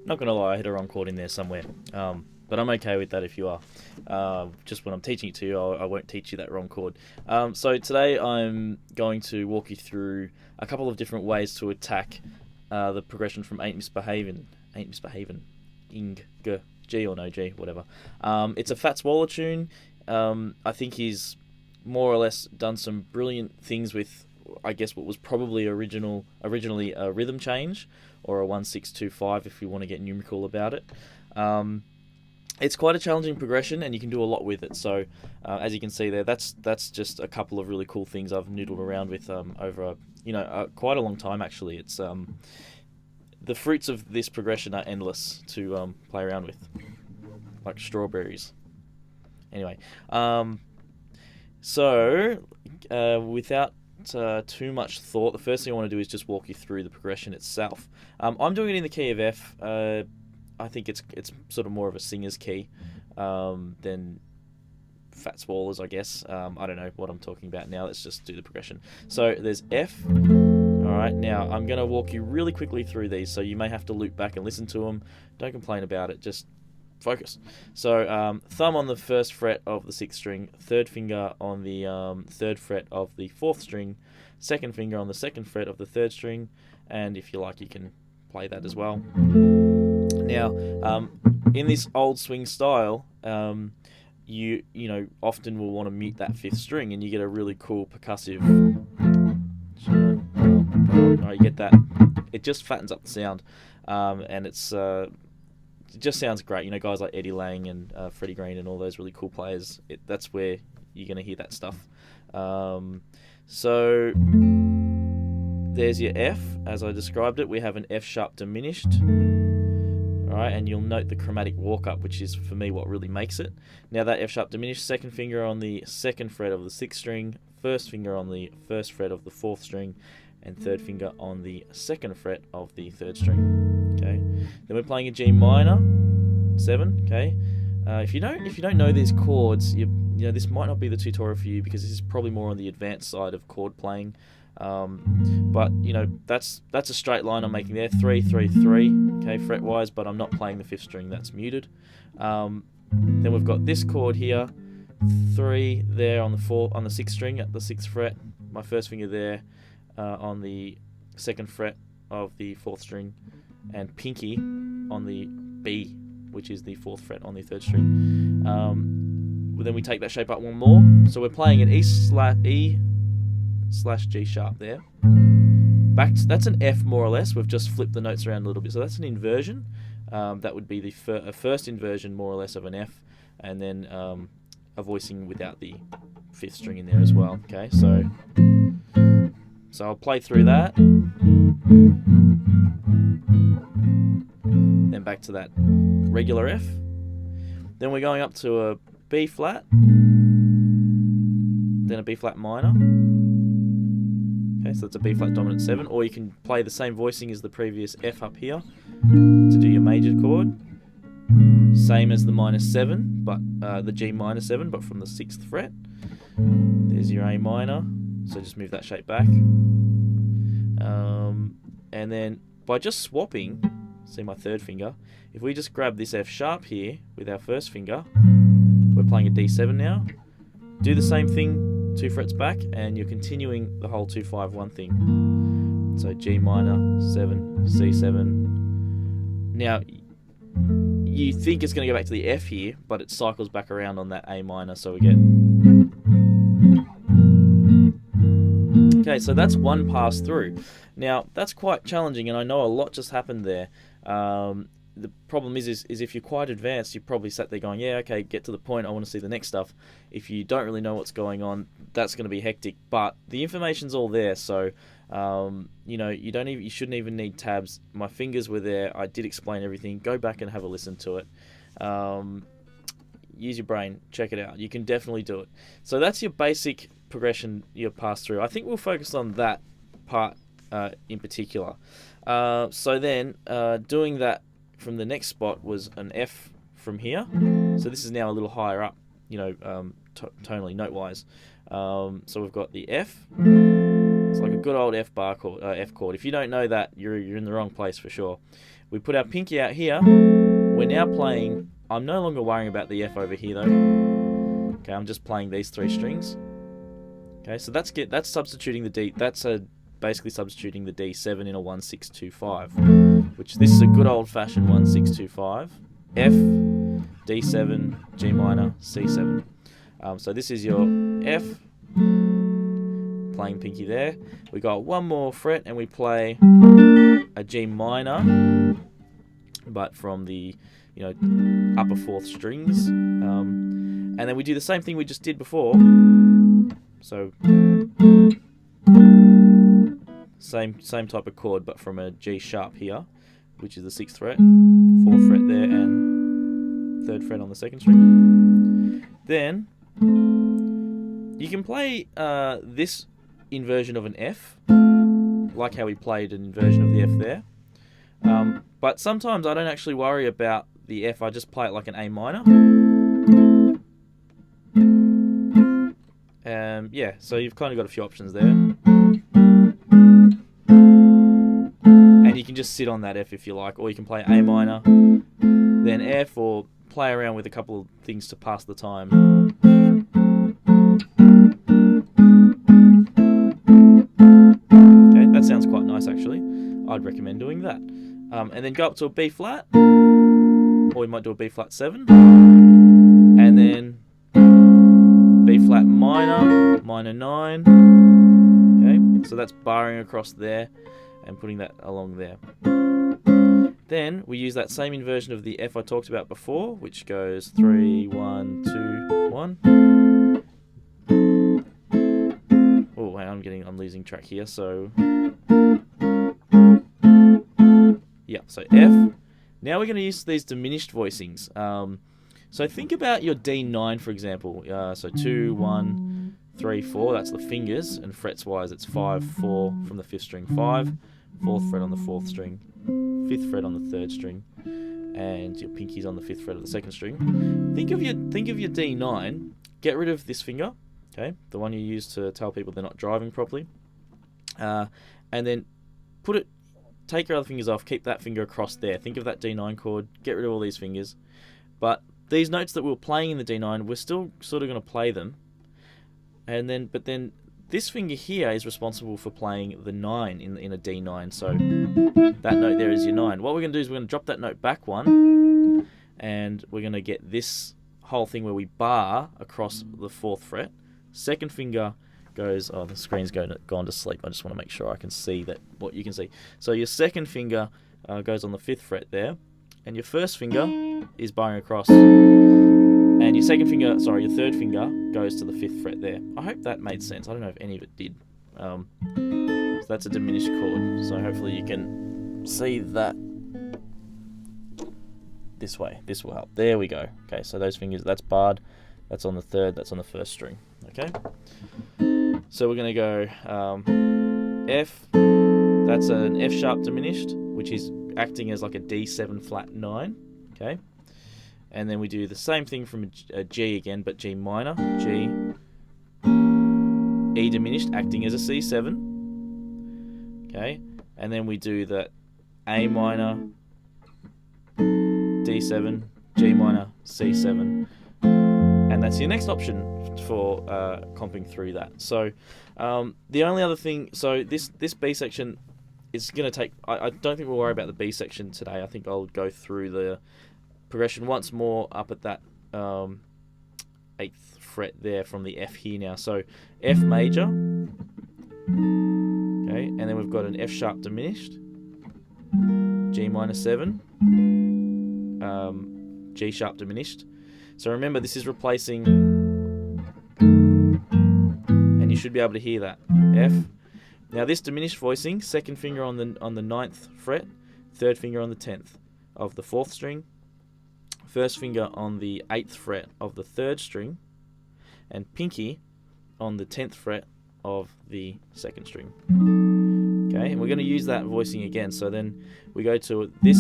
Not gonna lie, I hit a wrong chord in there somewhere, but I'm okay with that if you are. Just when I'm teaching it to you, I won't teach you that wrong chord. So today I'm going to walk you through a couple of different ways to attack the progression from Ain't Misbehavin, Ing, G, G or no G, whatever. It's a Fats Waller tune. I think he's more or less done some brilliant things with, I guess, what was probably originally a rhythm change, or a 1-6-2-5 if you want to get numerical about it. It's quite a challenging progression, and you can do a lot with it. So, as you can see there, that's just a couple of really cool things I've noodled around with over quite a long time actually. It's the fruits of this progression are endless to play around with, like strawberries. Anyway, so without too much thought, the first thing I want to do is just walk you through the progression itself. I'm doing it in the key of F. I think it's sort of more of a singer's key than Fats Waller's, I guess. I don't know what I'm talking about now. Let's just do the progression. So there's F. Alright, now I'm going to walk you really quickly through these, so you may have to loop back and listen to them. Don't complain about it, just focus. So thumb on the first fret of the 6th string, third finger on the 3rd fret of the 4th string, second finger on the 2nd fret of the 3rd string, and if you like you can play that as well. Now in this old swing style, you often will want to mute that 5th string, and you get a really cool percussive. You get that. It just fattens up the sound, and it just sounds great. Guys like Eddie Lang and Freddie Green and all those really cool players. That's where you're going to hear that stuff. So there's your F, as I described it. We have an F sharp diminished. Alright, and you'll note the chromatic walk up, which is for me what really makes it. Now that F sharp diminished, second finger on the 2nd fret of the 6th string, first finger on the 1st fret of the 4th string, and third finger on the 2nd fret of the 3rd string. Okay. Then we're playing a G minor 7. Okay. If you don't know these chords, this might not be the tutorial for you, because this is probably more on the advanced side of chord playing. But that's a straight line I'm making there, 3 3 3. Okay, fret wise, but I'm not playing the 5th string. That's muted. Then we've got this chord here, 3 there on the 6th string at the 6th fret. My first finger there on the 2nd fret of the 4th string, and pinky on the B, which is the 4th fret on the 3rd string. Then we take that shape up one more. So we're playing an E/G sharp there. That's an F more or less. We've just flipped the notes around a little bit. So that's an inversion. That would be the first inversion more or less of an F, and then a voicing without the 5th string in there as well. Okay, so I'll play through that. Then back to that regular F. Then we're going up to a B flat, then a B flat minor. Okay, so that's a B flat dominant 7, or you can play the same voicing as the previous F up here to do your major chord. Same as the minor 7, but the G minor 7, but from the 6th fret. There's your A minor, so just move that shape back. And then by just swapping, see my 3rd finger, if we just grab this F sharp here with our 1st finger, we're playing a D7 now. Do the same thing 2 frets back, and you're continuing the whole 2-5-1 thing. So G minor, 7, C7. Now, you think it's going to go back to the F here, but it cycles back around on that A minor, so we get... Okay, so that's one pass through. Now, that's quite challenging, and I know a lot just happened there. the problem is if you're quite advanced, you're probably sat there going, yeah, okay, get to the point, I want to see the next stuff. If you don't really know what's going on, that's going to be hectic. But the information's all there, so you shouldn't even need tabs. My fingers were there. I did explain everything. Go back and have a listen to it. Use your brain. Check it out. You can definitely do it. So that's your basic progression you pass through. I think we'll focus on that part in particular. So then doing that from the next spot was an F from here. So this is now a little higher up, tonally, note-wise. So we've got the F. It's like a good old F chord. If you don't know that, you're in the wrong place for sure. We put our pinky out here. We're now playing. I'm no longer worrying about the F over here though. Okay, I'm just playing these 3 strings. Okay, so that's substituting the D. That's basically substituting the D7 in a 1-6-2-5, which this is a good old-fashioned 1-6-2-5. F, D7, G minor, C7. So this is your F, playing pinky there. We got one more fret and we play a G minor, but from the upper 4th strings. And then we do the same thing we just did before. So same type of chord, but from a G sharp here, which is the 6th fret, 4th fret there, and 3rd fret on the 2nd string. Then you can play this inversion of an F, like how we played an inversion of the F there. But sometimes I don't actually worry about the F, I just play it like an A minor. Yeah, so you've kind of got a few options there. And you can just sit on that F if you like, or you can play A minor, then F, or play around with a couple of things to pass the time. Okay, that sounds quite nice actually. I'd recommend doing that. And then go up to a B flat, or we might do a B flat 7, and then B flat minor, minor 9. Okay, so that's barring across there and putting that along there. Then we use that same inversion of the F I talked about before, which goes 3, 1, 2, 1. Oh, hang on, I'm losing track here. So yeah, so F. Now we're going to use these diminished voicings. So think about your D9, for example. So 2, 1, 3, 4. That's the fingers, and frets wise, it's 5, 4 from the 5th string, 5, 4th fret on the 4th string, 5th fret on the 3rd string, and your pinky's on the 5th fret of the 2nd string. Think of your D9. Get rid of this finger, okay, the one you use to tell people they're not driving properly, and then take your other fingers off. Keep that finger across there. Think of that D9 chord. Get rid of all these fingers, but these notes that we were playing in the D9, we're still sort of going to play them, but then this finger here is responsible for playing the 9 in a D9. So that note there is your 9. What we're going to do is we're going to drop that note back 1, and we're going to get this whole thing where we bar across the 4th fret. 2nd finger goes. Oh, the screen's gone to sleep. I just want to make sure I can see what you can see. So your 2nd finger goes on the 5th fret there, and your 1st finger is barring across, and your 3rd finger goes to the 5th fret there. I hope that made sense. I don't know if any of it did. So that's a diminished chord, so hopefully you can see that this way. This will help. There we go. Okay, so those fingers, that's barred, that's on the 3rd, that's on the 1st string. Okay, so we're going to go F, that's an F sharp diminished, which is acting as like a D7 flat 9, okay, and then we do the same thing from a G again, but G minor, G, E diminished, acting as a C7, okay, and then we do the A minor, D7, G minor, C7, and that's your next option for comping through that. So the only other thing, so this B section, it's going to take, I don't think we'll worry about the B section today. I think I'll go through the progression once more up at that 8th fret there from the F here now. So F major, okay, and then we've got an F sharp diminished, G minor 7, G sharp diminished. So remember, this is replacing, and you should be able to hear that, F. Now this diminished voicing, second finger on the 9th fret, third finger on the 10th of the 4th string, first finger on the 8th fret of the 3rd string, and pinky on the 10th fret of the 2nd string. Okay, and we're going to use that voicing again. So then we go to this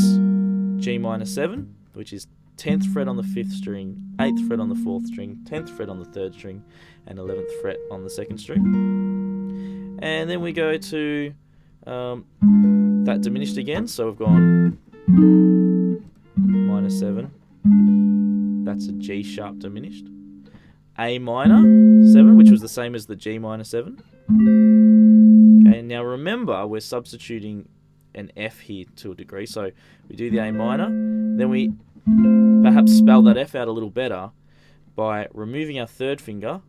G minor 7, which is 10th fret on the 5th string, 8th fret on the 4th string, 10th fret on the 3rd string, and 11th fret on the 2nd string. And then we go to that diminished again. So we've gone minor 7. That's a G sharp diminished. A minor 7, which was the same as the G minor 7. Okay, now remember, we're substituting an F here to a degree. So we do the A minor, then we perhaps spell that F out a little better by removing our 3rd finger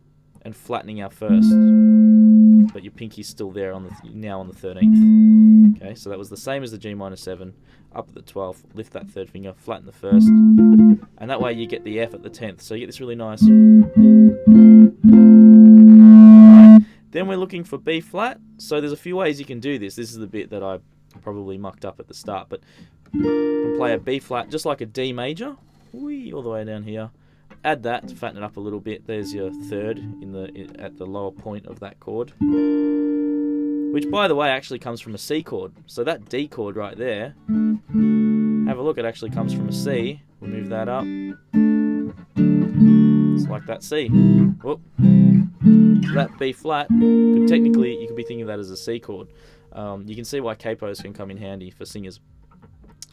and flattening our 1st. But your pinky's still there now on the 13th. Okay, so that was the same as the G minor 7. Up at the 12th, lift that 3rd finger, flatten the 1st, and that way you get the F at the 10th. So you get this really nice. Right. Then we're looking for B flat. So there's a few ways you can do this. This is the bit that I probably mucked up at the start, but you can play a B flat just like a D major, all the way down here. Add that to fatten it up a little bit. There's your 3rd at the lower point of that chord, which by the way actually comes from a C chord. So that D chord right there, have a look, it actually comes from a C. We'll move that up. It's like that C. Whoop. That B flat, you could be thinking of that as a C chord. You can see why capos can come in handy for singers.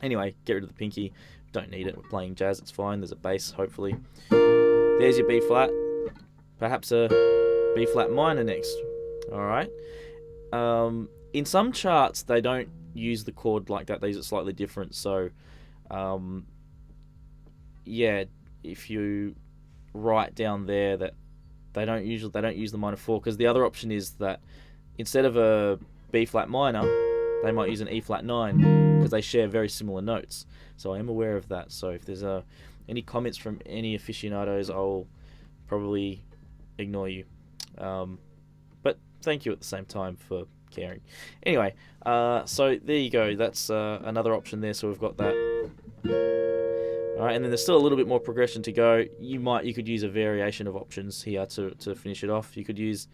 Anyway, get rid of the pinky. Don't need it. We're playing jazz, it's fine. There's a bass, hopefully. There's your B flat. Perhaps a B flat minor next. Alright. In some charts, they don't use the chord like that. They use it slightly different. So, yeah, if you write down there that they don't use the minor 4, because the other option is that instead of a B flat minor, they might use an E flat 9 because they share very similar notes. So I am aware of that. So if there's any comments from any aficionados, I'll probably ignore you. But thank you at the same time for caring. Anyway, so there you go. That's another option there. So we've got that. All right, and then there's still a little bit more progression to go. You could use a variation of options here to finish it off. You could use,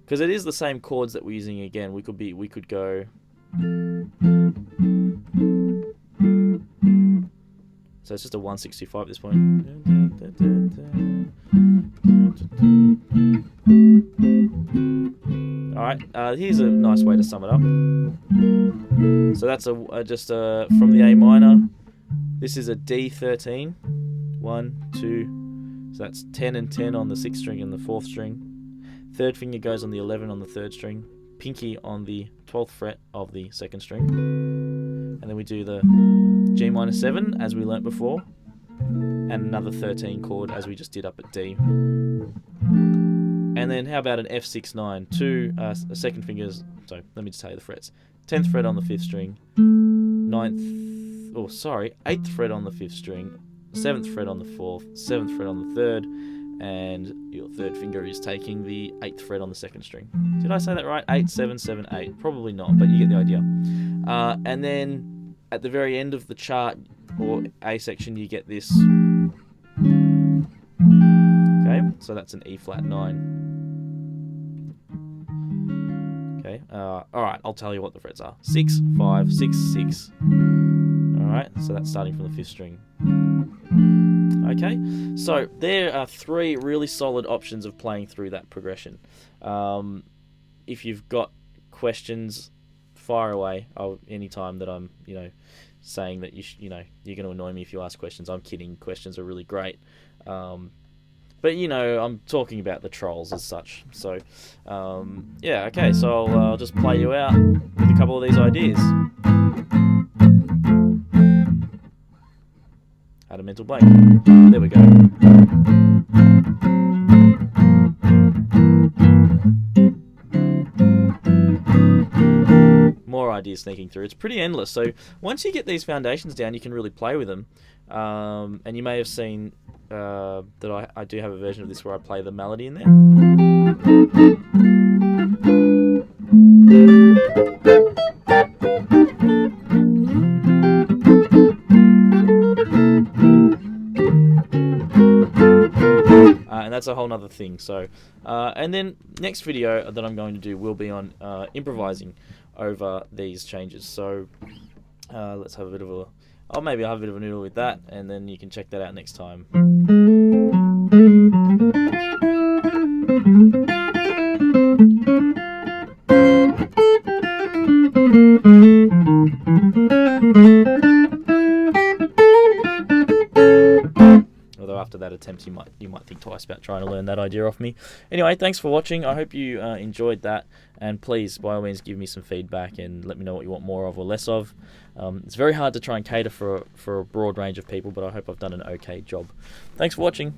because it is the same chords that we're using again. We could go. So it's just a 165 at this point. Alright, here's a nice way to sum it up. So that's just from the A minor. This is a D13. 1, 2. So that's 10 and 10 on the 6th string and the 4th string. 3rd finger goes on the 11 on the 3rd string. Pinky on the 12th fret of the 2nd string. And then we do the G minor 7 as we learnt before, and another 13 chord as we just did up at D. And then how about an F6-9? Two second fingers. So let me just tell you the frets. 10th fret on the 5th string, 8th fret on the 5th string, 7th fret on the 4th, 7th fret on the 3rd, and your 3rd finger is taking the 8th fret on the 2nd string. Did I say that right? 8, 7, 7, 8. Probably not, but you get the idea. And then at the very end of the chart, or A section, you get this. Okay, so that's an E flat 9. Okay, alright, I'll tell you what the frets are. 6, 5, 6, 6. Alright, so that's starting from the 5th string. Okay, so there are 3 really solid options of playing through that progression. If you've got questions, fire away. Anytime that I'm, saying that you're going to annoy me if you ask questions. I'm kidding. Questions are really great. But I'm talking about the trolls as such. So, yeah. Okay. So I'll just play you out with a couple of these ideas. Had a mental blank. There we go. More ideas sneaking through. It's pretty endless. So once you get these foundations down, you can really play with them. And you may have seen that I do have a version of this where I play the melody in there. And that's a whole nother thing. So, and then next video that I'm going to do will be on improvising over these changes. So let's have a bit of a, maybe I'll have a bit of a noodle with that, and then you can check that out next time. Although after that attempt, you might think twice about trying to learn that idea off me. Anyway, thanks for watching. I hope you enjoyed that, and please, by all means, give me some feedback and let me know what you want more of or less of. It's very hard to try and cater for a broad range of people, but I hope I've done an okay job. Thanks for watching.